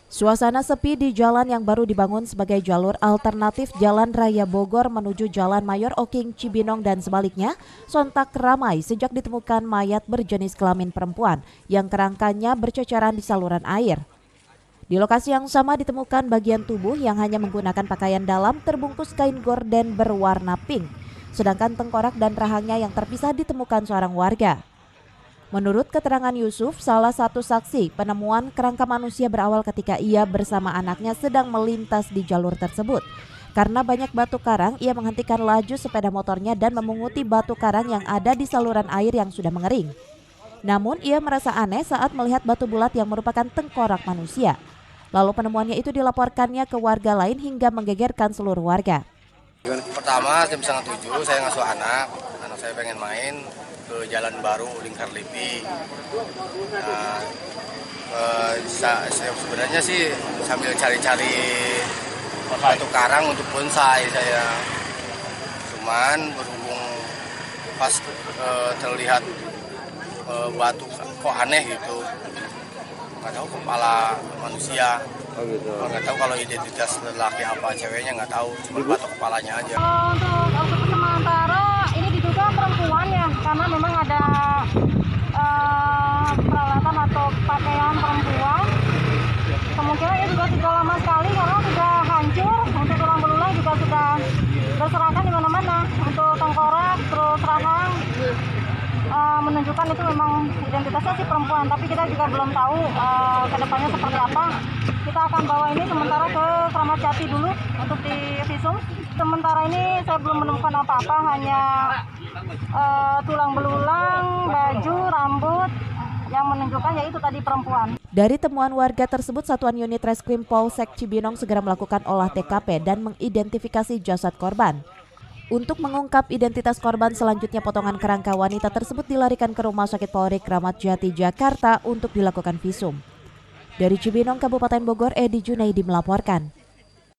Suasana sepi di jalan yang baru dibangun sebagai jalur alternatif Jalan Raya Bogor menuju Jalan Mayor Oking Cibinong dan sebaliknya sontak ramai sejak ditemukan mayat berjenis kelamin perempuan yang kerangkanya berceceran di saluran air. Di lokasi yang sama ditemukan bagian tubuh yang hanya menggunakan pakaian dalam terbungkus kain gorden berwarna pink, sedangkan tengkorak dan rahangnya yang terpisah ditemukan seorang warga. Menurut keterangan Yusuf, salah satu saksi, penemuan kerangka manusia berawal ketika ia bersama anaknya sedang melintas di jalur tersebut. Karena banyak batu karang, ia menghentikan laju sepeda motornya dan memunguti batu karang yang ada di saluran air yang sudah mengering. Namun, ia merasa aneh saat melihat batu bulat yang merupakan tengkorak manusia. Lalu penemuannya itu dilaporkannya ke warga lain hingga menggegerkan seluruh warga. Pertama jam 6:30 saya ngasuh anak saya pengen main ke Jalan Baru Lingkar Lipi. Sebenarnya sih sambil cari-cari batu karang untuk bonsai saya. Cuman berhubung pas terlihat batu kok aneh gitu. Nggak tahu kepala manusia. Oh gitu. Nggak tahu kalau identitas lelaki apa ceweknya nggak tahu, cuma batu kepalanya aja. Untuk sementara ini diduga perempuan ya, karena memang ada peralatan atau pakaian perempuan. Kemungkinan ini juga sudah lama sekali karena sudah hancur, untuk tulang belulang juga sudah berserakan di mana-mana. Untuk tengkorak, terus rahang, menunjukkan itu memang identitasnya si perempuan, tapi kita juga belum tahu kedepannya seperti apa. Kita akan bawa ini sementara ke Kramat Jati dulu untuk divisum. Sementara ini saya belum menemukan apa-apa, hanya tulang belulang, baju, rambut yang menunjukkan yaitu tadi perempuan. Dari temuan warga tersebut, Satuan Unit Reskrim Polsek Cibinong segera melakukan olah TKP dan mengidentifikasi jasad korban. Untuk mengungkap identitas korban, selanjutnya potongan kerangka wanita tersebut dilarikan ke Rumah Sakit Polri Kramat Jati, Jakarta untuk dilakukan visum. Dari Cibinong, Kabupaten Bogor, Edi Junaidi melaporkan.